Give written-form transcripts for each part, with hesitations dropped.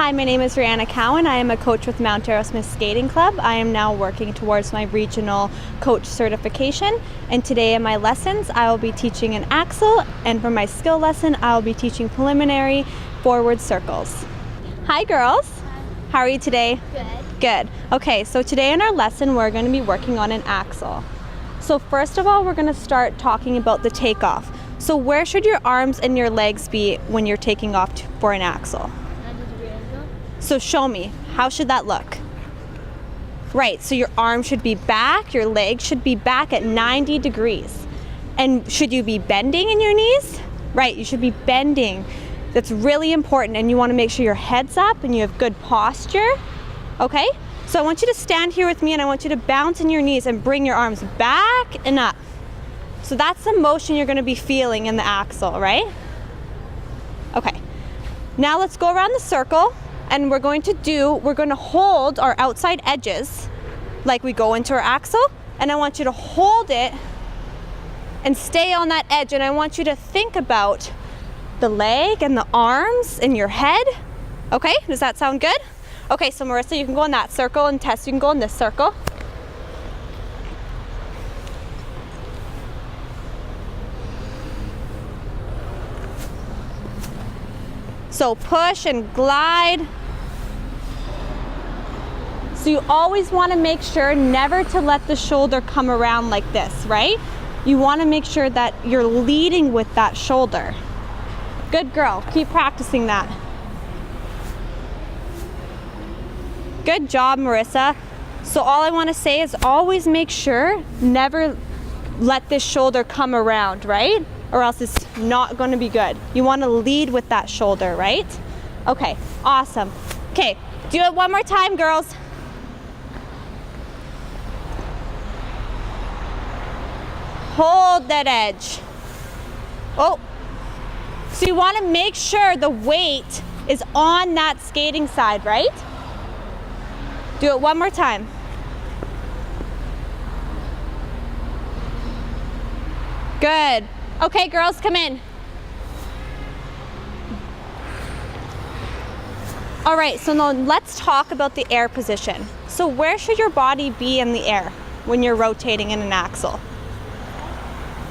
Hi, my name is Rihanna Cowan. I am a coach with Mount Arrowsmith Skating Club. I am now working towards my regional coach certification, and today in my lessons I will be teaching an axel, and for my skill lesson I will be teaching preliminary forward circles. Hi girls. Hi. How are you today? Good. Good. Okay, so today in our lesson we're going to be working on an axel. So first of all, we're going to start talking about the takeoff. So where should your arms and your legs be when you're taking off for an axel? So show me, how should that look? Right, so your arm should be back, your legs should be back at 90 degrees. And should you be bending in your knees? Right, you should be bending. That's really important, and you want to make sure your head's up and you have good posture. Okay, so I want you to stand here with me and I want you to bounce in your knees and bring your arms back and up. So that's the motion you're going to be feeling in the axel, right? Okay, now let's go around the circle. And we're going to hold our outside edges like we go into our axle, and I want you to hold it and stay on that edge, and I want you to think about the leg and the arms in your head. Okay, does that sound good? Okay, so Marissa, you can go in that circle, and Tess, you can go in this circle. So push and glide. So you always want to make sure never to let the shoulder come around like this, right? You want to make sure that you're leading with that shoulder. Good girl, keep practicing that. Good job, Marissa. So all I want to say is always make sure never let this shoulder come around, right? Or else it's not going to be good. You want to lead with that shoulder, right? Okay, awesome. Okay, do it one more time, girls. Hold that edge. Oh, so you want to make sure the weight is on that skating side, right? Do it one more time. Good. Okay, girls, come in. All right, so now let's talk about the air position. So where should your body be in the air when you're rotating in an axle?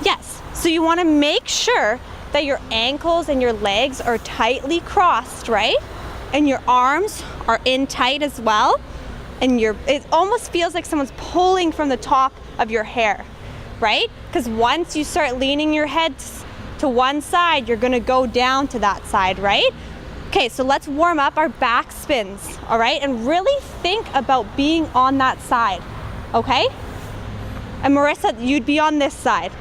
Yes, so you want to make sure that your ankles and your legs are tightly crossed, right? And your arms are in tight as well. And it almost feels like someone's pulling from the top of your hair, right? Because once you start leaning your head to one side, you're going to go down to that side, right? Okay, so let's warm up our back spins, all right? And really think about being on that side, okay? And Marissa, you'd be on this side.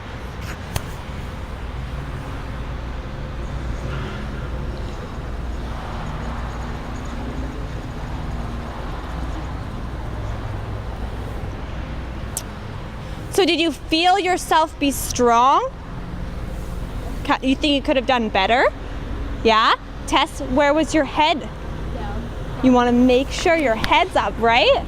So did you feel yourself be strong? You think you could have done better? Yeah? Tess, where was your head? Down. You want to make sure your head's up, right?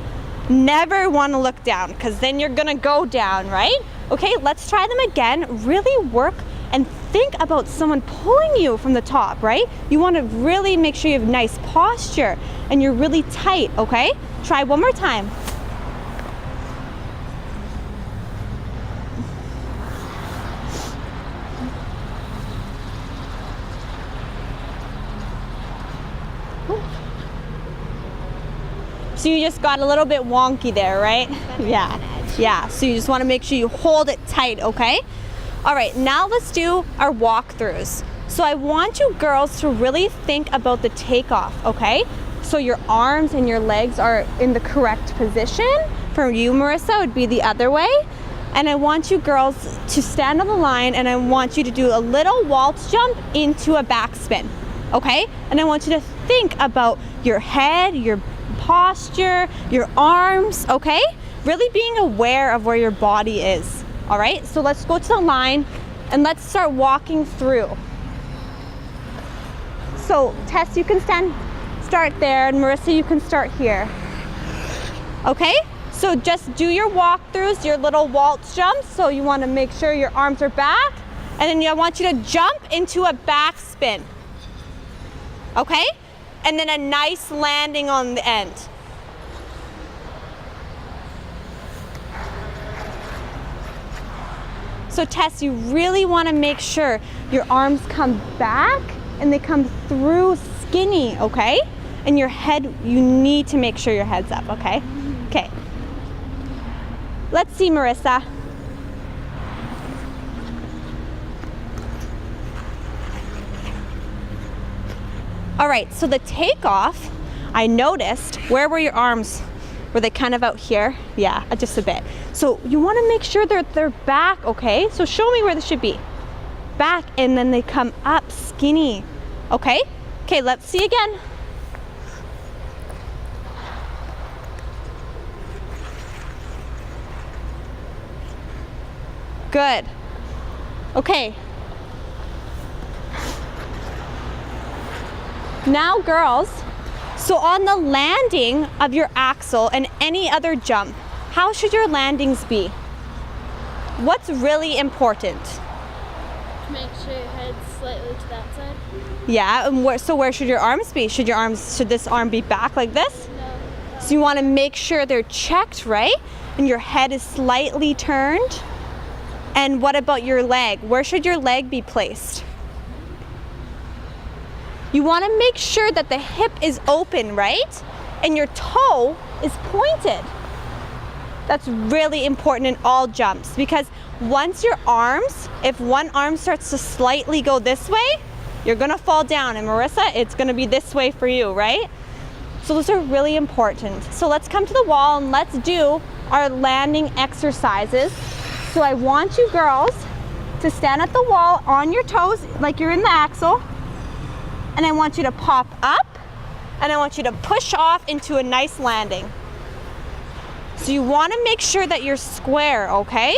Never want to look down, because then you're going to go down, right? Okay, let's try them again. Really work and think about someone pulling you from the top, right? You want to really make sure you have nice posture and you're really tight, okay? Try one more time. So you just got a little bit wonky there, right? Yeah, so you just want to make sure you hold it tight, okay? All right, now let's do our walkthroughs. So I want you girls to really think about the takeoff, okay? So your arms and your legs are in the correct position. For you, Marissa, it would be the other way. And I want you girls to stand on the line, and I want you to do a little waltz jump into a backspin, okay? And I want you to think about your head, your posture, your arms, okay? Really being aware of where your body is, all right? So let's go to the line and let's start walking through. So Tess, you can start there, and Marissa, you can start here. Okay? So just do your walkthroughs, your little waltz jumps. So you want to make sure your arms are back, and then I want you to jump into a back spin. Okay? and then a nice landing on the end. So Tess, you really want to make sure your arms come back and they come through skinny, okay? And your head, you need to make sure your head's up, okay? Okay. Let's see, Marissa. All right, so the takeoff, I noticed, where were your arms? Were they kind of out here? Yeah, just a bit. So you want to make sure they're back, okay? So show me where they should be. Back, and then they come up skinny, okay? Okay, let's see again. Good. Okay. Now, girls, so on the landing of your axel and any other jump, how should your landings be? What's really important? Make sure your head's slightly to that side. Yeah, and so where should your arms be? Should this arm be back like this? No. So you want to make sure they're checked, right? And your head is slightly turned. And what about your leg? Where should your leg be placed? You want to make sure that the hip is open, right? And your toe is pointed. That's really important in all jumps, because once your arms, if one arm starts to slightly go this way, you're gonna fall down. And Marissa, it's gonna be this way for you, right? So those are really important. So let's come to the wall and let's do our landing exercises. So I want you girls to stand at the wall on your toes like you're in the axle. And I want you to pop up, and I want you to push off into a nice landing. So you want to make sure that you're square, okay?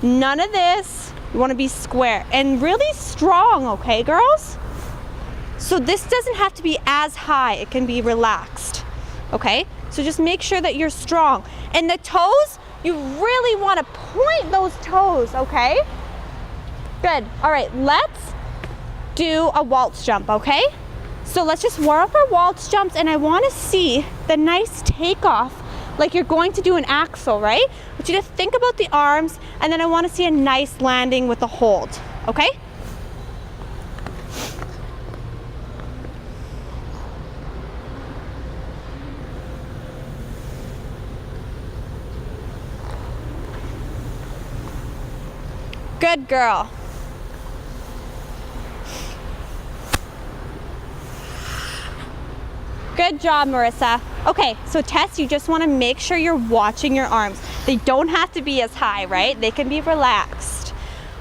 None of this. You want to be square and really strong, okay, girls? So this doesn't have to be as high. It can be relaxed, okay? So just make sure that you're strong. And the toes, you really want to point those toes, okay? Good. All right, let's do a waltz jump, okay? So let's just warm up our waltz jumps, and I want to see the nice takeoff like you're going to do an axel, right? I want you to think about the arms, and then I want to see a nice landing with a hold, okay? Good girl. Good job, Marissa. Okay, so Tess, you just want to make sure you're watching your arms. They don't have to be as high, right? They can be relaxed.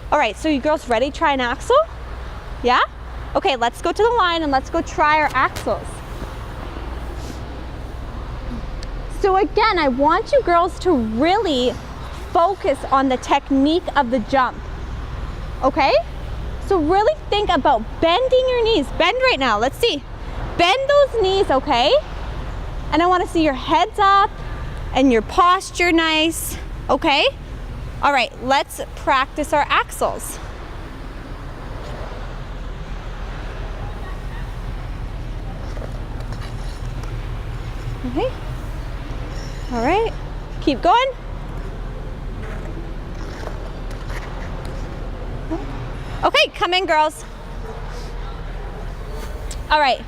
All right, so you girls ready to try an axel? Yeah? Okay, let's go to the line and let's go try our axles. So again, I want you girls to really focus on the technique of the jump, okay? So really think about bending your knees. Bend right now, let's see. Bend those knees, okay? And I want to see your heads up and your posture nice, okay? All right, let's practice our axles. Okay. All right, keep going. Okay, come in, girls. All right.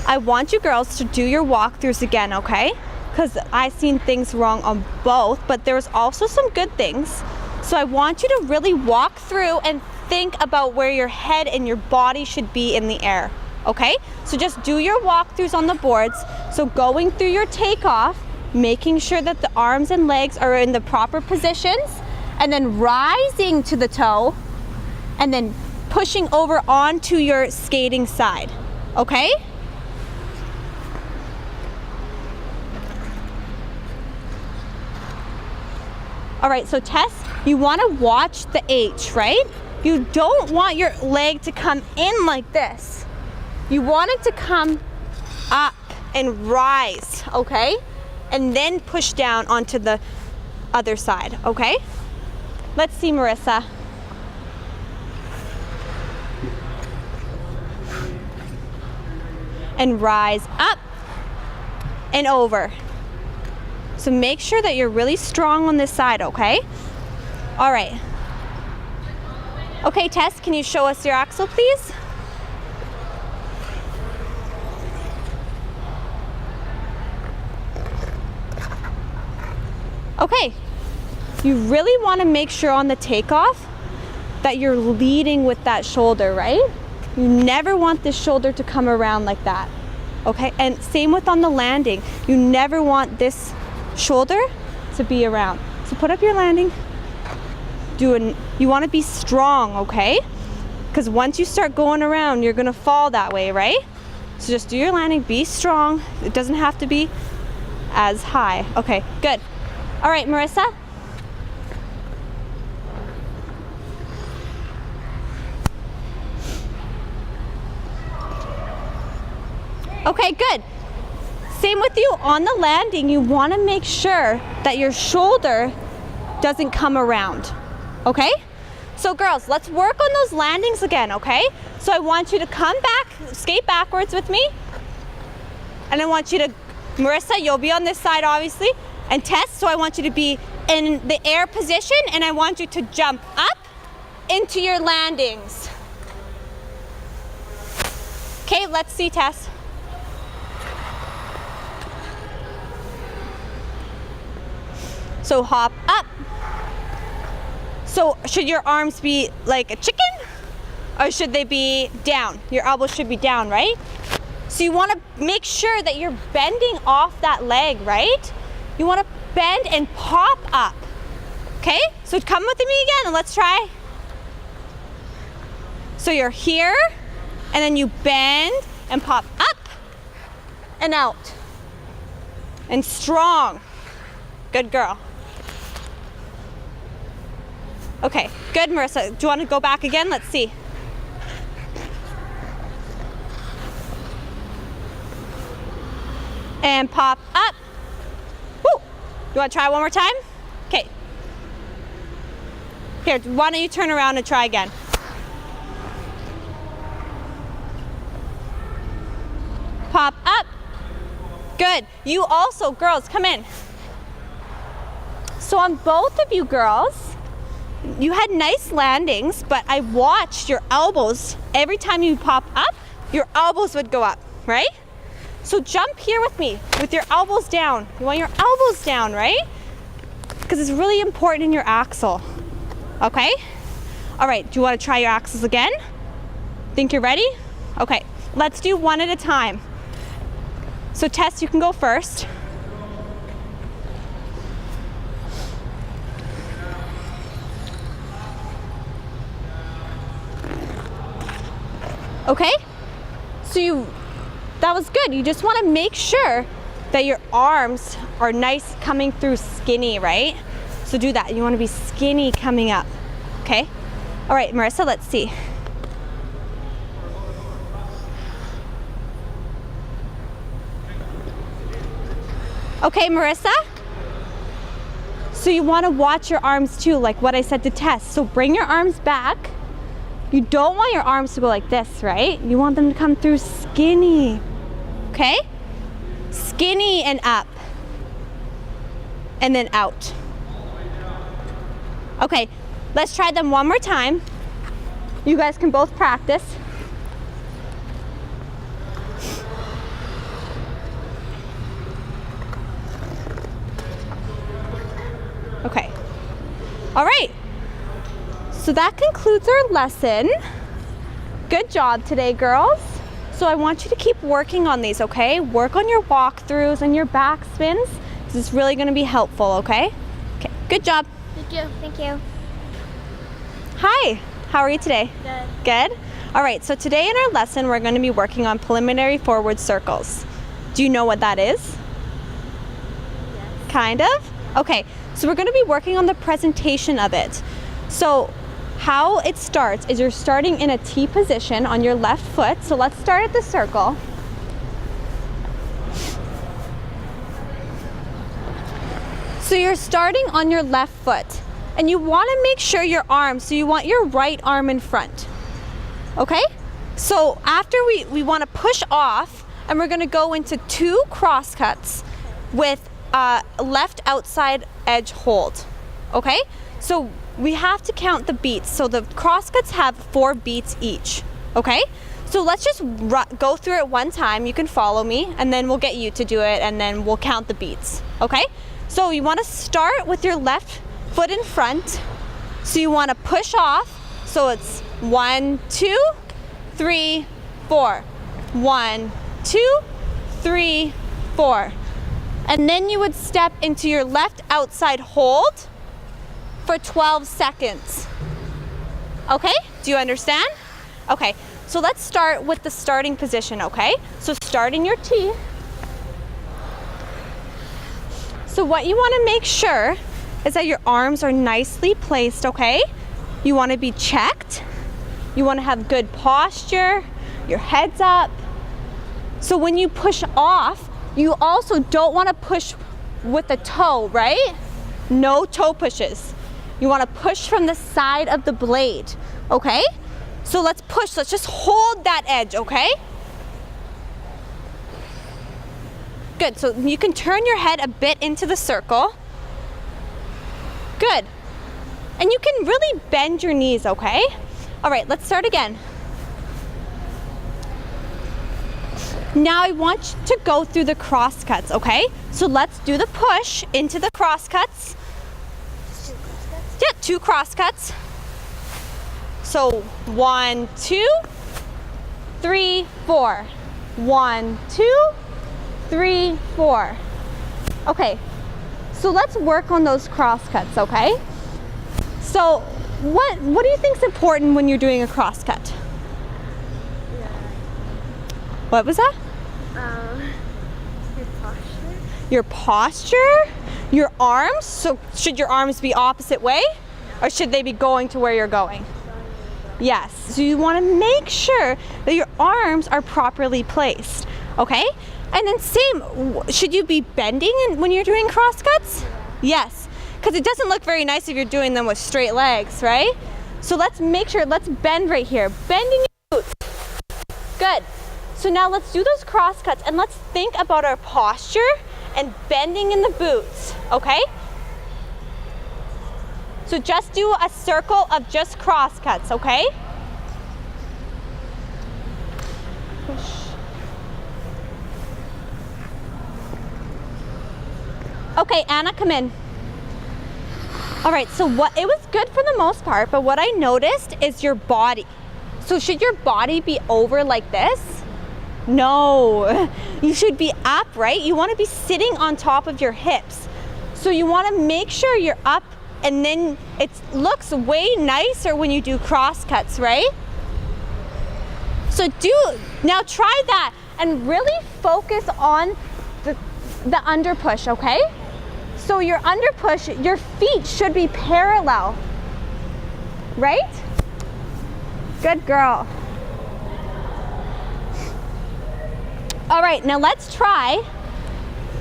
I want you girls to do your walkthroughs again, okay? Because I've seen things wrong on both, but there's also some good things. So I want you to really walk through and think about where your head and your body should be in the air, okay? So just do your walkthroughs on the boards. So going through your takeoff, making sure that the arms and legs are in the proper positions, and then rising to the toe, and then pushing over onto your skating side, okay? All right, so Tess, you want to watch the H, right? You don't want your leg to come in like this. You want it to come up and rise, okay? And then push down onto the other side, okay? Let's see, Marissa. and rise up and over. So make sure that you're really strong on this side, okay? All right. Okay, Tess, can you show us your axle, please? Okay, you really want to make sure on the takeoff that you're leading with that shoulder, right? You never want this shoulder to come around like that, okay? And same with on the landing. You never want this shoulder to be around. So put up your landing. You want to be strong, okay? Because once you start going around, you're gonna fall that way, right? So just do your landing, be strong. It doesn't have to be as high. Okay, good. All right, Marissa. Okay, good. Same with you on the landing. You want to make sure that your shoulder doesn't come around, okay? So girls, let's work on those landings again, okay? So I want you to come back, skate backwards with me. And I want you to, Marissa, you'll be on this side obviously. And Tess, so I want you to be in the air position and I want you to jump up into your landings. Okay, let's see, Tess. So hop up. So should your arms be like a chicken or should they be down? Your elbows should be down, right? So you want to make sure that you're bending off that leg, right? You want to bend and pop up. Okay? So come with me again and let's try. So you're here and then you bend and pop up and out. And strong. Good girl. Okay, good, Marissa. Do you want to go back again? Let's see. And pop up. Woo! You want to try one more time? Okay. Here, why don't you turn around and try again? Pop up. Good. You also, girls, come in. So on both of you girls, you had nice landings, but I watched your elbows. Every time you pop up, your elbows would go up, right? So jump here with me, with your elbows down. You want your elbows down, right? Because it's really important in your axle, okay? All right, do you want to try your axles again? Think you're ready? Okay, let's do one at a time. So Tess, you can go first. Okay, so that was good. You just want to make sure that your arms are nice coming through skinny, right? So do that. You want to be skinny coming up, okay? All right, Marissa, let's see. Okay, Marissa. So you want to watch your arms too, like what I said to Tess. So bring your arms back. You don't want your arms to go like this, right? You want them to come through skinny, okay? Skinny and up, and then out. Okay, let's try them one more time. You guys can both practice. Okay, all right. So that concludes our lesson. Good job today, girls. So I want you to keep working on these, okay? Work on your walkthroughs and your back spins. This is really gonna be helpful, okay? Okay, good job. Thank you. Thank you. Hi, how are you today? Good. Good? All right, so today in our lesson, we're gonna be working on preliminary forward circles. Do you know what that is? Yes. Kind of? Okay, so we're gonna be working on the presentation of it. So how it starts is you're starting in a T position on your left foot. So let's start at the circle. So you're starting on your left foot and you want to make sure your arm, so you want your right arm in front. Okay? So after we want to push off, and we're gonna go into 2 cross cuts with left outside edge hold, okay? So we have to count the beats. So the cross cuts have 4 beats each, okay? So let's just go through it one time. You can follow me, and then we'll get you to do it, and then we'll count the beats, okay? So you wanna start with your left foot in front. So you wanna push off. So it's 1, 2, 3, 4. 1, 2, 3, 4. And then you would step into your left outside hold for 12 seconds. Okay? Do you understand? Okay, so let's start with the starting position, okay? So start in your T. So what you want to make sure is that your arms are nicely placed, okay? You want to be checked. You want to have good posture, your head's up. So when you push off, you also don't want to push with the toe, right? No toe pushes. You want to push from the side of the blade, okay? So let's push, let's just hold that edge, okay? Good, so you can turn your head a bit into the circle. Good. And you can really bend your knees, okay? All right, let's start again. Now I want you to go through the cross cuts, okay? So let's do the push into the cross cuts. Yeah, 2 cross cuts. So 1, 2, 3, 4. 1, 2, 3, 4. Okay, so let's work on those cross cuts, okay? So what do you think is important when you're doing a cross cut? What was that? Your posture. Your posture? Your arms? So should your arms be opposite way? Or should they be going to where you're going? Yes, so you want to make sure that your arms are properly placed, okay? And then same, should you be bending when you're doing cross cuts? Yes, because it doesn't look very nice if you're doing them with straight legs, right? So let's make sure, let's bend right here. Bending your boots. Good. So now let's do those cross cuts and let's think about our posture and bending in the boots, okay? So just do a circle of just cross cuts, okay? Push. Okay, Anna, come in. All right, so it was good for the most part, but what I noticed is your body. So should your body be over like this? No, you should be up, right? You want to be sitting on top of your hips. So you want to make sure you're up, and then it looks way nicer when you do cross cuts, right? So now try that and really focus on the under push, okay? So your under push, your feet should be parallel, right? Good girl. All right, now let's try.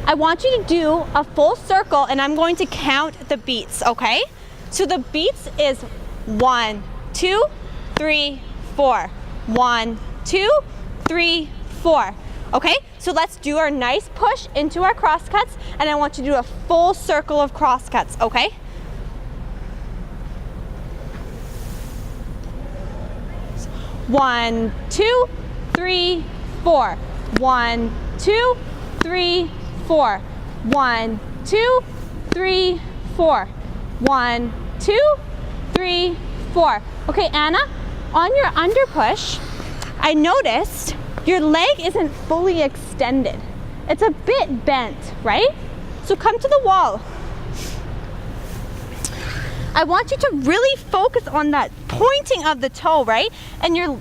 I want you to do a full circle and I'm going to count the beats, okay? So the beats is 1, 2, 3, 4. 1, 2, 3, 4. Okay, so let's do our nice push into our cross cuts and I want you to do a full circle of cross cuts, okay? One, 2, 3, 4. 1, 2, 3, 4. 1, 2, 3, 4. 1, 2, 3, 4. Okay, Anna, on your under push, I noticed your leg isn't fully extended. It's a bit bent, right? So come to the wall. I want you to really focus on that pointing of the toe, right? And your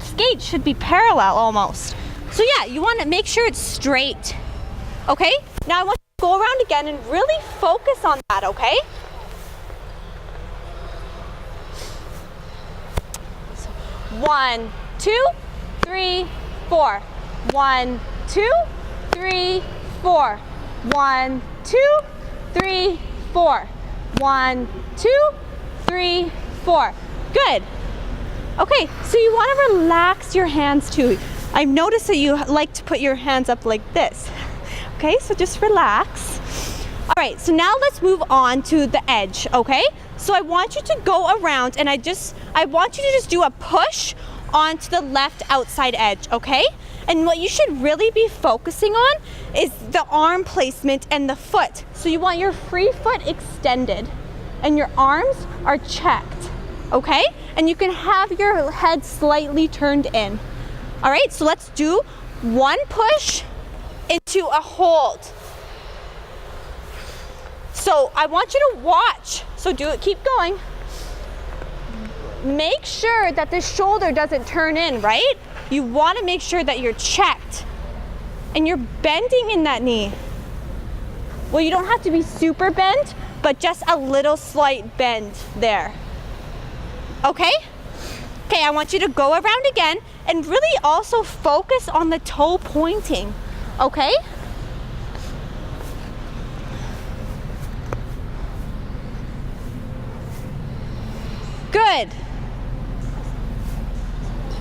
skate should be parallel almost. So yeah, you want to make sure it's straight. Okay? Now I want you to go around again and really focus on that, okay? So 1, 2, 3, 4. 1, 2, 3, 4. 1, 2, 3, 4. 1, 2, 3, 4. Good. Okay, so you want to relax your hands too. I've noticed that you like to put your hands up like this. Okay, so just relax. All right, so now let's move on to the edge, okay? So I want you to go around and I want you to just do a push onto the left outside edge, okay? And what you should really be focusing on is the arm placement and the foot. So you want your free foot extended and your arms are checked, okay? And you can have your head slightly turned in. All right, so let's do one push into a hold. So I want you to watch. So do it, keep going. Make sure that the shoulder doesn't turn in, right? You want to make sure that you're checked and you're bending in that knee. Well, you don't have to be super bent, but just a little slight bend there. Okay? Okay, I want you to go around again and really also focus on the toe pointing, okay? Good.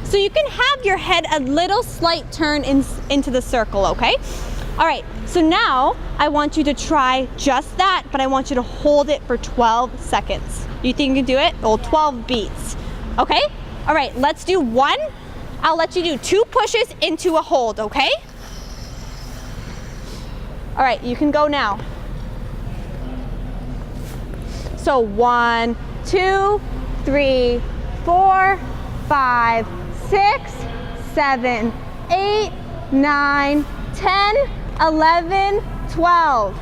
So you can have your head a little slight turn into the circle, okay? All right, so now I want you to try just that, but I want you to hold it for 12 seconds. You think you can do it? Well, 12 beats, okay? All right, let's do one. I'll let you do 2 pushes into a hold, okay? All right, you can go now. So 1, 2, 3, 4, 5, 6, 7, 8, 9, 10, 11, 12.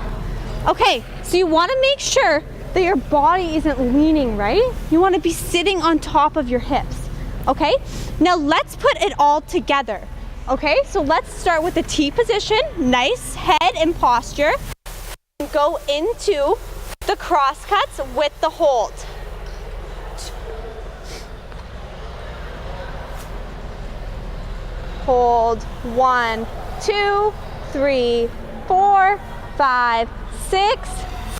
Okay, so you want to make sure that your body isn't leaning, right? You want to be sitting on top of your hips, okay? Now let's put it all together, okay? So let's start with the T position, nice head and posture. Go into the cross cuts with the hold. Hold 1, 2, 3, 4, 5, 6,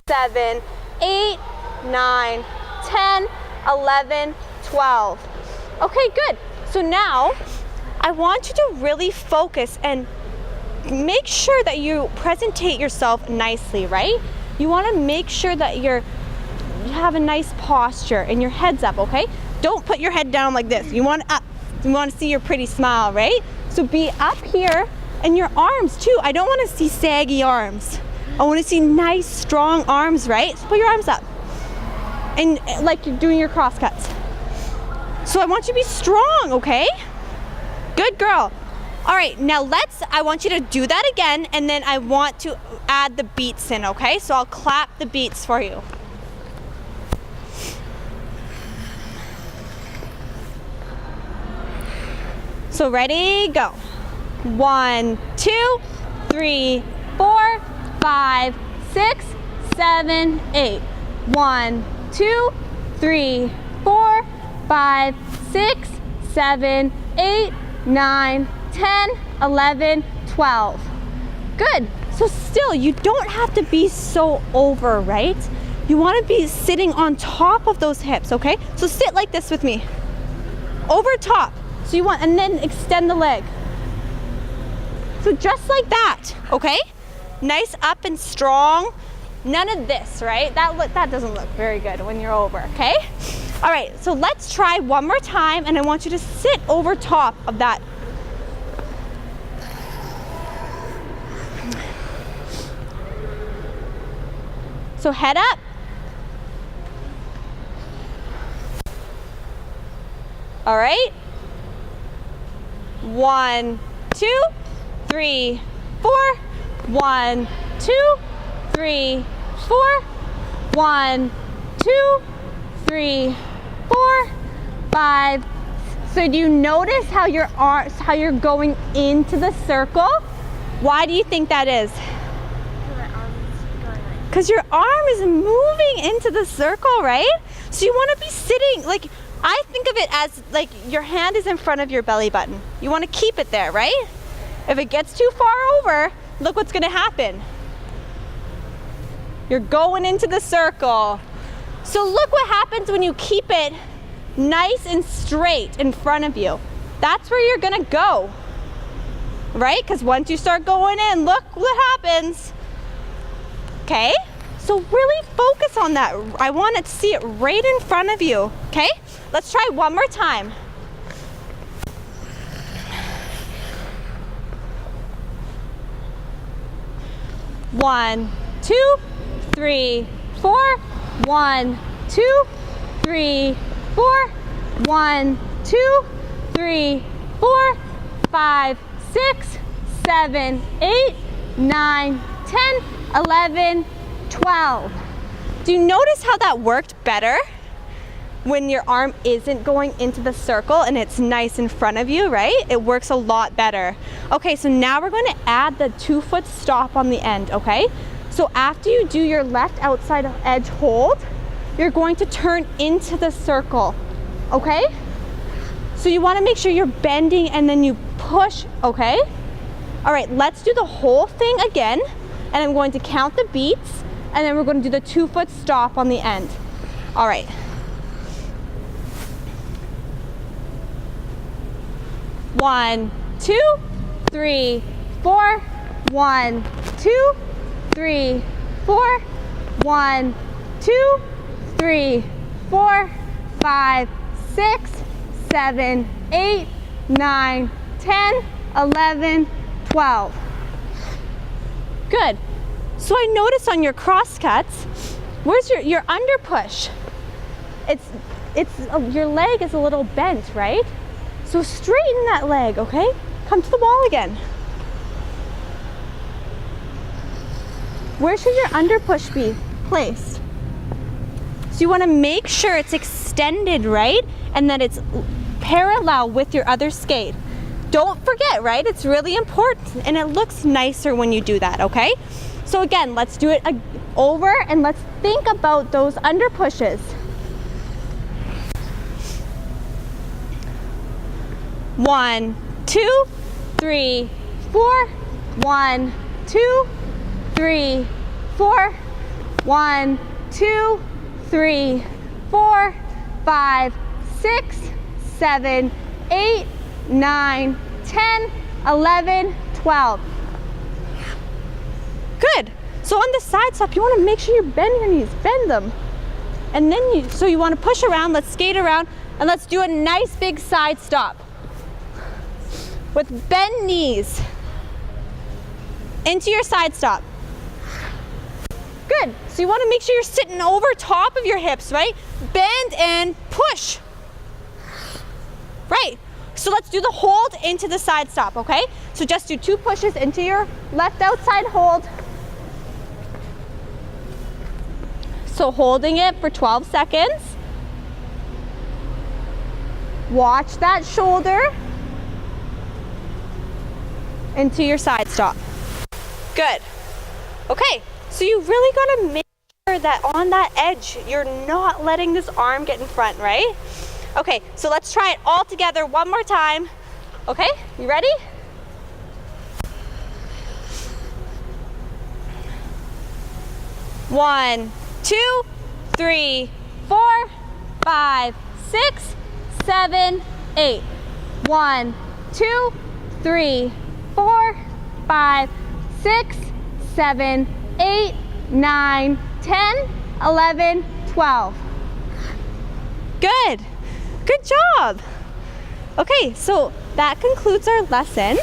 7, 8, 9, 10, 11, 12. Okay, good. So now I want you to really focus and make sure that you presentate yourself nicely, right? You want to make sure that you have a nice posture and your head's up, okay? Don't put your head down like this. You want up. You want to see your pretty smile, right? So be up here, and your arms too. I don't want to see saggy arms. I want to see nice, strong arms, right? So put your arms up. And like you're doing your cross cuts. So I want you to be strong, okay? Good girl. All right, now I want you to do that again, and then I want to add the beats in, okay? So I'll clap the beats for you. So ready, go. 1, 2, 3, 4, 5, 6, 7, 8. 1, 2, 3, 4, 5, 6, 7, 8, 9, 10, 11, 12. Good. So still, you don't have to be so over, right? You want to be sitting on top of those hips, okay? So sit like this with me. Over top. So you want, and then extend the leg. So just like that, okay? Nice up and strong. None of this, right? That doesn't look very good when you're over, okay? All right, so let's try one more time, and I want you to sit over top of that. So head up. All right. 1, 2, 3, 4. 1, 2, 3, 4. 1, 2, 3, 4, 5. So do you notice how your arms, how you're going into the circle? Why do you think that is? Because your arm is moving into the circle, right? So you want to be sitting, like, I think of it as like your hand is in front of your belly button. You want to keep it there, right? If it gets too far over, look what's going to happen. You're going into the circle. So look what happens when you keep it nice and straight in front of you. That's where you're going to go. right? Because once you start going in, look what happens. Okay, so really focus on that. I want to see it right in front of you. Okay, let's try one more time. One, two, three, four. 1, 2, 3, 4. 1, 2, 3, 4, 5, 6, 7, 8, 9, 10, 11, 12. Do you notice how that worked better when your arm isn't going into the circle and it's nice in front of you, right? It works a lot better. Okay, so now we're going to add the 2-foot stop on the end, okay? So after you do your left outside edge hold, you're going to turn into the circle, okay? So you want to make sure you're bending and then you push, okay? All right, let's do the whole thing again. And I'm going to count the beats and then we're going to do the 2-foot stop on the end. All right. One, two, three, four. 1, 2, 3, 4. 1, 2, 3, 4, 5, 6, 7, 8, 9, 10, 11, 12. Good. So I noticed on your cross cuts, where's your under push? Your leg is a little bent, right? So straighten that leg, okay? Come to the wall again. Where should your under push be placed? So you want to make sure it's extended, right? And that it's parallel with your other skate. Don't forget, right? It's really important and it looks nicer when you do that, okay? So again, let's do it over and let's think about those under pushes. 1, 2, 3, 4. 1, 2, 3, 4. 1, 2, 3, 4, 5, 6, 7, 8, 9, 10, 11, 12. Good. So on the side stop, you want to make sure you bend your knees, bend them. And then so you want to push around, let's skate around, and let's do a nice big side stop. With bent knees. Into your side stop. Good. So you want to make sure you're sitting over top of your hips, right? Bend and push. Right. So let's do the hold into the side stop, okay? So just do 2 pushes into your left outside hold. So holding it for 12 seconds. Watch that shoulder into your side stop. Good. Okay, so you really gotta make sure that on that edge, you're not letting this arm get in front, right? Okay, so let's try it all together one more time. Okay, you ready? One, 2, 3, 4, 5, 6, 7, 8. 1, 2, 3, 4, 5, 6, 7, 8, 9, 10, 11, 12. Good. Good job. Okay, so that concludes our lesson.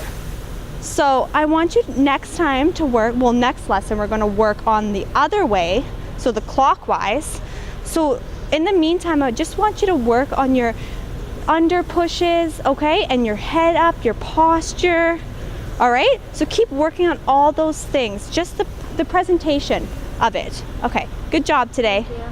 So I want you next time to work, well, next lesson we're going to work on the other way, so the clockwise. So in the meantime, I just want you to work on your under pushes, okay, and your head up, your posture. All right, so keep working on all those things, just the presentation of it. Okay, good job today. Yeah.